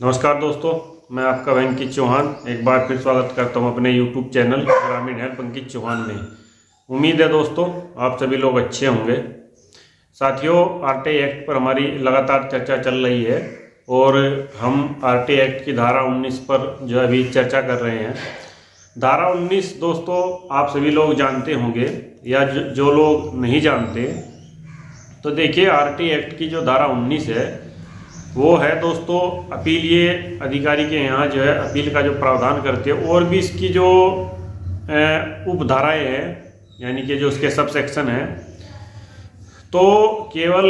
नमस्कार दोस्तों, मैं आपका अंकित चौहान एक बार फिर स्वागत करता हूं अपने YouTube चैनल ग्रामीण हेल्प अंकित चौहान में। उम्मीद है दोस्तों आप सभी लोग अच्छे होंगे। साथियों, आरटीआई एक्ट पर हमारी लगातार चर्चा चल रही है और हम आरटीआई एक्ट की धारा 19 पर जो अभी चर्चा कर रहे हैं। धारा 19 दोस्तों आप सभी लोग जानते होंगे या जो लोग नहीं जानते तो देखिए, आरटीआई एक्ट की जो धारा 19 है वो है दोस्तों अपीलीय अधिकारी के यहाँ जो है अपील का जो प्रावधान करते हैं। और भी इसकी जो उपधाराएं हैं यानी कि जो उसके सब सेक्शन है, तो केवल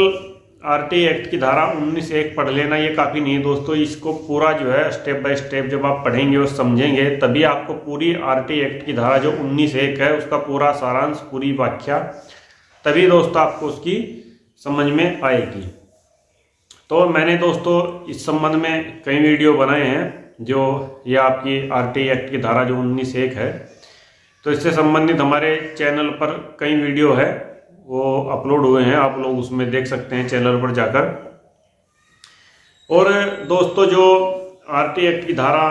आरटीआई एक्ट की धारा 19(1) पढ़ लेना ये काफ़ी नहीं है दोस्तों। इसको पूरा जो है स्टेप बाय स्टेप जब आप पढ़ेंगे और समझेंगे तभी आपको पूरी आरटीआई एक्ट की धारा जो 19(1) है उसका पूरा सारांश, पूरी व्याख्या, तभी दोस्तों आपको उसकी समझ में आएगी। तो मैंने दोस्तों इस संबंध में कई वीडियो बनाए हैं, जो ये आपकी आरटीआई एक्ट की धारा जो 19(1) है, तो इससे संबंधित हमारे चैनल पर कई वीडियो है वो अपलोड हुए हैं, आप लोग उसमें देख सकते हैं चैनल पर जाकर। और दोस्तों जो आरटीआई एक्ट की धारा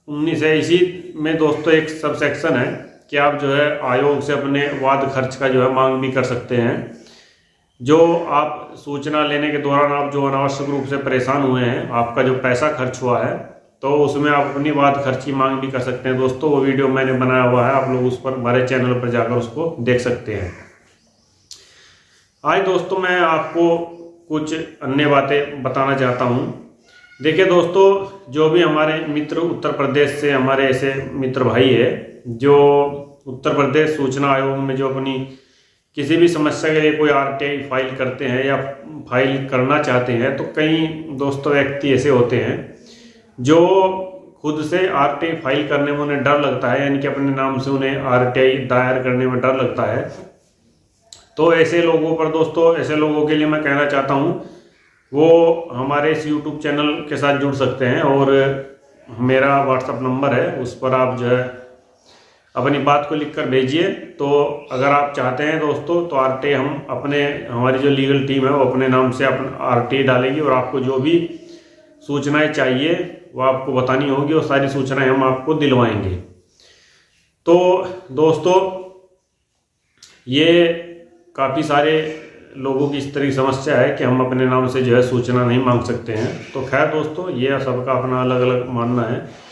19 है, इसी में दोस्तों एक सब सेक्शन है कि आप जो है आयोग से अपने वाद खर्च का जो है मांग भी कर सकते हैं। जो आप सूचना लेने के दौरान आप जो अनावश्यक रूप से परेशान हुए हैं, आपका जो पैसा खर्च हुआ है, तो उसमें आप अपनी वाद खर्च की मांग भी कर सकते हैं दोस्तों। वो वीडियो मैंने बनाया हुआ है, आप लोग उस पर हमारे चैनल पर जाकर उसको देख सकते हैं। आज दोस्तों मैं आपको कुछ अन्य बातें बताना चाहता हूँ। देखिए दोस्तों, जो भी हमारे मित्र उत्तर प्रदेश से, हमारे ऐसे मित्र भाई है जो उत्तर प्रदेश सूचना आयोग में जो अपनी किसी भी समस्या के लिए कोई आरटीआई फाइल करते हैं या फाइल करना चाहते हैं, तो कई दोस्तों व्यक्ति ऐसे होते हैं जो खुद से आरटीआई फाइल करने में उन्हें डर लगता है, यानी कि अपने नाम से उन्हें आरटीआई दायर करने में डर लगता है। तो ऐसे लोगों पर दोस्तों, ऐसे लोगों के लिए मैं कहना चाहता हूँ वो हमारे इस यूट्यूब चैनल के साथ जुड़ सकते हैं। और मेरा व्हाट्सअप नंबर है, उस पर आप जो है अपनी बात को लिखकर भेजिए। तो अगर आप चाहते हैं दोस्तों तो आरटीआई हम हमारी जो लीगल टीम है वो अपने नाम से आरटीआई डालेगी और आपको जो भी सूचनाएं चाहिए वो आपको बतानी होगी और सारी सूचनाएं हम आपको दिलवाएंगे। तो दोस्तों ये काफ़ी सारे लोगों की इस तरह की समस्या है कि हम अपने नाम से जो है सूचना नहीं मांग सकते हैं। तो खैर दोस्तों, ये सबका अपना अलग अलग मानना है,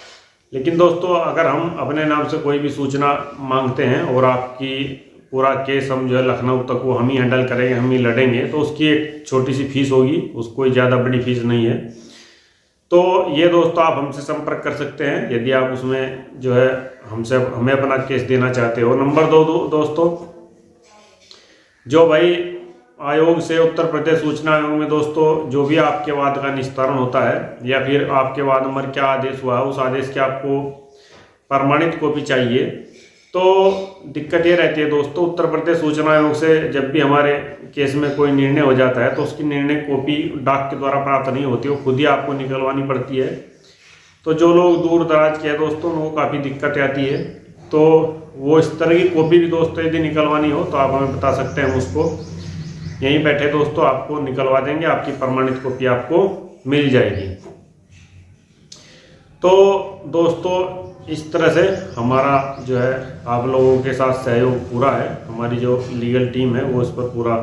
लेकिन दोस्तों अगर हम अपने नाम से कोई भी सूचना मांगते हैं और आपकी पूरा केस हम जो है लखनऊ तक वो हम ही हैंडल करेंगे, हम ही लड़ेंगे, तो उसकी एक छोटी सी फीस होगी, उसको ज़्यादा बड़ी फीस नहीं है। तो ये दोस्तों आप हमसे संपर्क कर सकते हैं यदि आप उसमें जो है हमें अपना केस देना चाहते हो। नंबर 2 दोस्तों, जो भाई आयोग से, उत्तर प्रदेश सूचना आयोग में दोस्तों जो भी आपके वाद का निस्तारण होता है या फिर आपके वाद नंबर क्या आदेश हुआ है उस आदेश की आपको प्रमाणित कॉपी चाहिए। तो दिक्कत ये रहती है दोस्तों, उत्तर प्रदेश सूचना आयोग से जब भी हमारे केस में कोई निर्णय हो जाता है तो उसकी निर्णय कॉपी डाक के द्वारा प्राप्त नहीं होती, वो खुद ही आपको निकलवानी पड़ती है। तो जो लोग दूर दराज के हैं दोस्तों उनको काफ़ी दिक्कत आती है। तो वो इस तरह की कॉपी भी दोस्तों यदि निकलवानी हो तो आप हमें बता सकते हैं, उसको यहीं बैठे दोस्तों आपको निकलवा देंगे, आपकी प्रमाणित कॉपी आपको मिल जाएगी। तो दोस्तों इस तरह से हमारा जो है आप लोगों के साथ सहयोग पूरा है, हमारी जो लीगल टीम है वो इस पर पूरा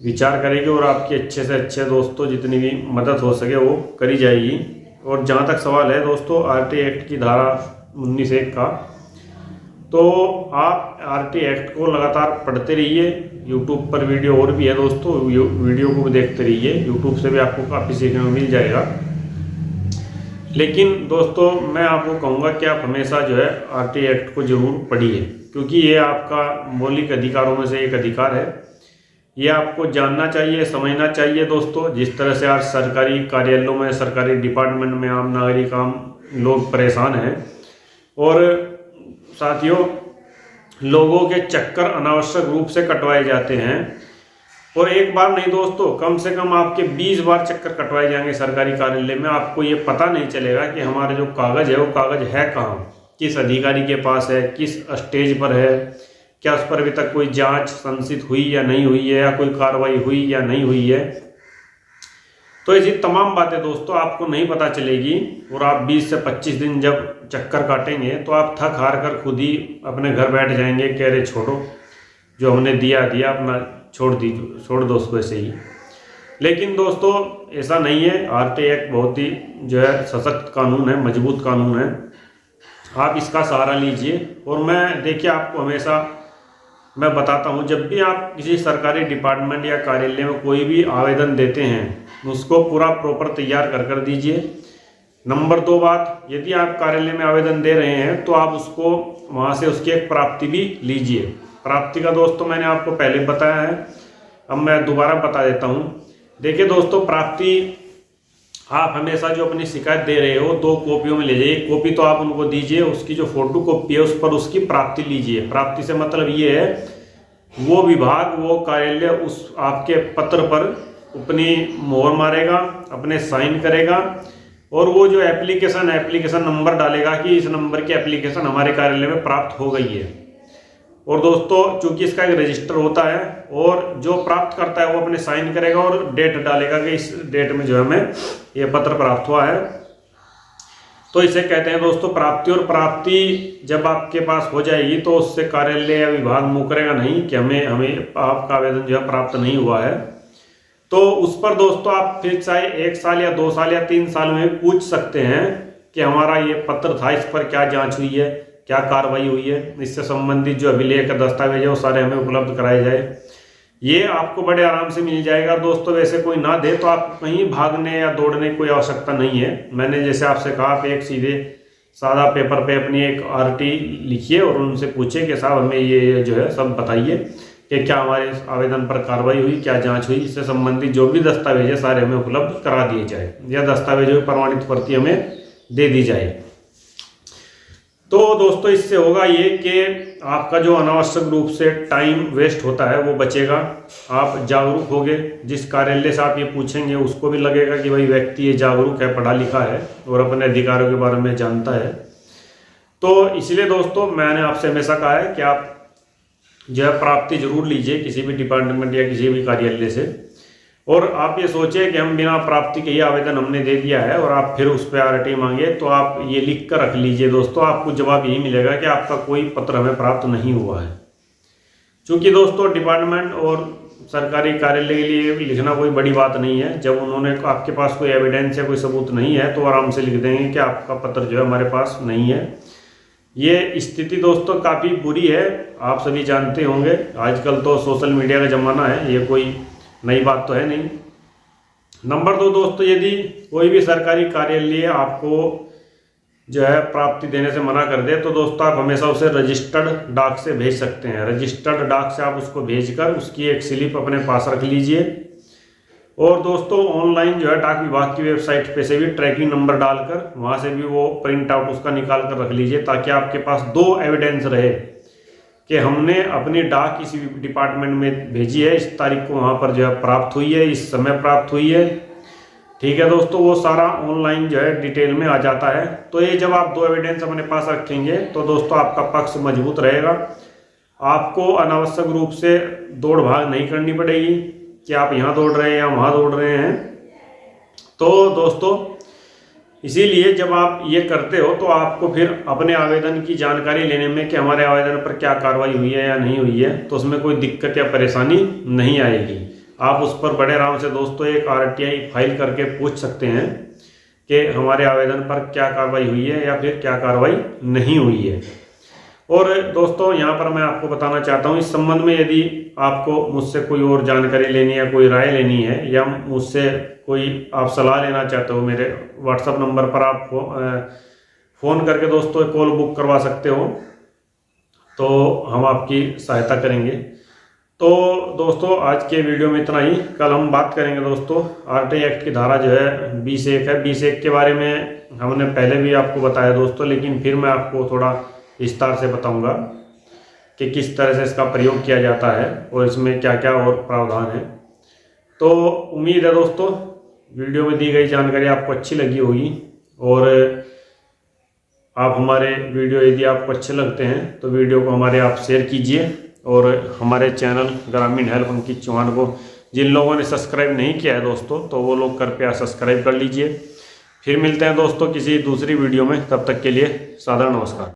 विचार करेगी और आपकी अच्छे से अच्छे दोस्तों जितनी भी मदद हो सके वो करी जाएगी। और जहाँ तक सवाल है दोस्तों आरटीआई एक्ट की धारा 19(1) का, तो आप आरटीआई एक्ट को लगातार पढ़ते रहिए। यूट्यूब पर वीडियो और भी है दोस्तों, वीडियो को भी देखते रहिए, यूट्यूब से भी आपको काफ़ी सीखने को मिल जाएगा। लेकिन दोस्तों मैं आपको कहूँगा कि आप हमेशा जो है आरटीआई एक्ट को जरूर पढ़िए, क्योंकि ये आपका मौलिक अधिकारों में से एक अधिकार है। ये आपको जानना चाहिए, समझना चाहिए दोस्तों। जिस तरह से आज सरकारी कार्यालयों में, सरकारी डिपार्टमेंट में आम नागरिक, आम लोग परेशान हैं और साथियों लोगों के चक्कर अनावश्यक रूप से कटवाए जाते हैं। और एक बार नहीं दोस्तों, कम से कम आपके 20 बार चक्कर कटवाए जाएंगे सरकारी कार्यालय में। आपको ये पता नहीं चलेगा कि हमारे जो कागज़ है वो कागज़ है कहाँ, किस अधिकारी के पास है, किस स्टेज पर है, क्या उस पर अभी तक कोई जांच संसित हुई या नहीं हुई है, या कोई कार्रवाई हुई या नहीं हुई है। तो ऐसी तमाम बातें दोस्तों आपको नहीं पता चलेगी, और आप 20 से 25 दिन जब चक्कर काटेंगे तो आप थक हार कर खुद ही अपने घर बैठ जाएंगे, कह रहे छोड़ो, जो हमने दिया अपना छोड़ दो उसको ऐसे ही। लेकिन दोस्तों ऐसा नहीं है। आरटीआई एक्ट बहुत ही जो है सशक्त कानून है, मजबूत कानून है, आप इसका सहारा लीजिए। और मैं देखिए आपको हमेशा मैं बताता हूँ, जब भी आप किसी सरकारी डिपार्टमेंट या कार्यालय में कोई भी आवेदन देते हैं उसको पूरा प्रॉपर तैयार कर दीजिए। नंबर 2 बात, यदि आप कार्यालय में आवेदन दे रहे हैं तो आप उसको वहाँ से उसकी एक प्राप्ति भी लीजिए। प्राप्ति का दोस्तों मैंने आपको पहले बताया है, अब मैं दोबारा बता देता हूँ। देखिए दोस्तों, प्राप्ति आप हमेशा जो अपनी शिकायत दे रहे हो 2 कॉपियों में ले जाइए। एक कॉपी तो आप उनको दीजिए, उसकी जो फोटो कॉपी है उस पर उसकी प्राप्ति लीजिए। प्राप्ति से मतलब ये है वो विभाग, वो कार्यालय उस आपके पत्र पर अपनी मोहर मारेगा, अपने साइन करेगा, और वो जो एप्लीकेशन नंबर डालेगा कि इस नंबर की एप्लीकेशन हमारे कार्यालय में प्राप्त हो गई है। और दोस्तों चूंकि इसका एक रजिस्टर होता है, और जो प्राप्त करता है वो अपने साइन करेगा और डेट डालेगा कि इस डेट में जो है हमें ये पत्र प्राप्त हुआ है। तो इसे कहते हैं दोस्तों प्राप्ति। और प्राप्ति जब आपके पास हो जाएगी तो उससे कार्यालय या विभाग मुकरेगा नहीं कि हमें आपका आवेदन जो है प्राप्त नहीं हुआ है। तो उस पर दोस्तों आप फिर चाहे 1 साल या 2 साल या 3 साल में पूछ सकते हैं कि हमारा ये पत्र था, इस पर क्या जांच हुई है, क्या कार्रवाई हुई है, इससे संबंधित जो अभिलेख दस्तावेज है वो सारे हमें उपलब्ध कराए जाए। ये आपको बड़े आराम से मिल जाएगा दोस्तों। वैसे कोई ना दे तो आप कहीं भागने या दौड़ने की कोई आवश्यकता नहीं है। मैंने जैसे आपसे कहा आप एक सीधे सादा पेपर पे अपनी एक आरटी लिखिए और उनसे पूछे कि साहब हमें ये जो है सब बताइए कि क्या हमारे आवेदन पर कार्रवाई हुई, क्या जांच हुई, इससे संबंधित जो भी दस्तावेज है सारे हमें उपलब्ध करा दिए जाए, या दस्तावेजों की प्रमाणित प्रति हमें दे दी जाए। तो दोस्तों इससे होगा ये कि आपका जो अनावश्यक रूप से टाइम वेस्ट होता है वो बचेगा, आप जागरूक होगे। जिस कार्यालय से आप ये पूछेंगे उसको भी लगेगा कि भाई व्यक्ति ये जागरूक है, पढ़ा लिखा है और अपने अधिकारों के बारे में जानता है। तो इसलिए दोस्तों मैंने आपसे हमेशा कहा है कि आप जो है प्राप्ति जरूर लीजिए किसी भी डिपार्टमेंट या किसी भी कार्यालय से। और आप ये सोचें कि हम बिना प्राप्ति के ये आवेदन हमने दे दिया है और आप फिर उस पर आरटी मांगे, तो आप ये लिख कर रख लीजिए दोस्तों, आपको जवाब यही मिलेगा कि आपका कोई पत्र हमें प्राप्त नहीं हुआ है। क्योंकि दोस्तों डिपार्टमेंट और सरकारी कार्यालय के लिए लिखना कोई बड़ी बात नहीं है। जब उन्होंने आपके पास कोई एविडेंस या कोई सबूत नहीं है तो आराम से लिख देंगे कि आपका पत्र जो है हमारे पास नहीं है। ये स्थिति दोस्तों काफ़ी बुरी है, आप सभी जानते होंगे। आजकल तो सोशल मीडिया का ज़माना है, ये कोई नई बात तो है नहीं। नंबर 2 दोस्तों, यदि कोई भी सरकारी कार्यालय आपको जो है प्राप्ति देने से मना कर दे तो दोस्तों आप हमेशा उसे रजिस्टर्ड डाक से भेज सकते हैं। रजिस्टर्ड डाक से आप उसको भेजकर उसकी एक स्लिप अपने पास रख लीजिए। और दोस्तों ऑनलाइन जो है डाक विभाग की वेबसाइट पे से भी ट्रैकिंग नंबर डालकर वहाँ से भी वो प्रिंट आउट उसका निकाल कर रख लीजिए, ताकि आपके पास 2 एविडेंस रहे कि हमने अपनी डाक किसी डिपार्टमेंट में भेजी है, इस तारीख को वहाँ पर जो है प्राप्त हुई है, इस समय प्राप्त हुई है। ठीक है दोस्तों, वो सारा ऑनलाइन जो है डिटेल में आ जाता है। तो ये जब आप 2 एविडेंस अपने पास रखेंगे तो दोस्तों आपका पक्ष मजबूत रहेगा, आपको अनावश्यक रूप से दौड़ भाग नहीं करनी पड़ेगी कि आप यहाँ दौड़ रहे हैं या वहाँ दौड़ रहे हैं। तो दोस्तों इसीलिए जब आप ये करते हो तो आपको फिर अपने आवेदन की जानकारी लेने में कि हमारे आवेदन पर क्या कार्रवाई हुई है या नहीं हुई है, तो उसमें कोई दिक्कत या परेशानी नहीं आएगी। आप उस पर बड़े आराम से दोस्तों एक आरटीआई फाइल करके पूछ सकते हैं कि हमारे आवेदन पर क्या कार्रवाई हुई है या फिर क्या कार्रवाई नहीं हुई है। और दोस्तों यहाँ पर मैं आपको बताना चाहता हूँ, इस संबंध में यदि आपको मुझसे कोई और जानकारी लेनी है, कोई राय लेनी है, या मुझसे कोई आप सलाह लेना चाहते हो, मेरे व्हाट्सएप नंबर पर आप फ़ोन करके दोस्तों कॉल बुक करवा सकते हो, तो हम आपकी सहायता करेंगे। तो दोस्तों आज के वीडियो में इतना ही। कल हम बात करेंगे दोस्तों आरटीआई एक्ट की धारा जो है 20(1) है। 20(1) के बारे में हमने पहले भी आपको बताया दोस्तों, लेकिन फिर मैं आपको थोड़ा विस्तार से बताऊंगा कि किस तरह से इसका प्रयोग किया जाता है और इसमें क्या क्या और प्रावधान है। तो उम्मीद है दोस्तों वीडियो में दी गई जानकारी आपको अच्छी लगी होगी, और आप हमारे वीडियो यदि आपको अच्छे लगते हैं तो वीडियो को हमारे आप शेयर कीजिए और हमारे चैनल ग्रामीण हेल्प अंकित चौहान को जिन लोगों ने सब्सक्राइब नहीं किया है दोस्तों, तो वो लोग कृपया सब्सक्राइब कर लीजिए। फिर मिलते हैं दोस्तों किसी दूसरी वीडियो में, तब तक के लिए सादर नमस्कार।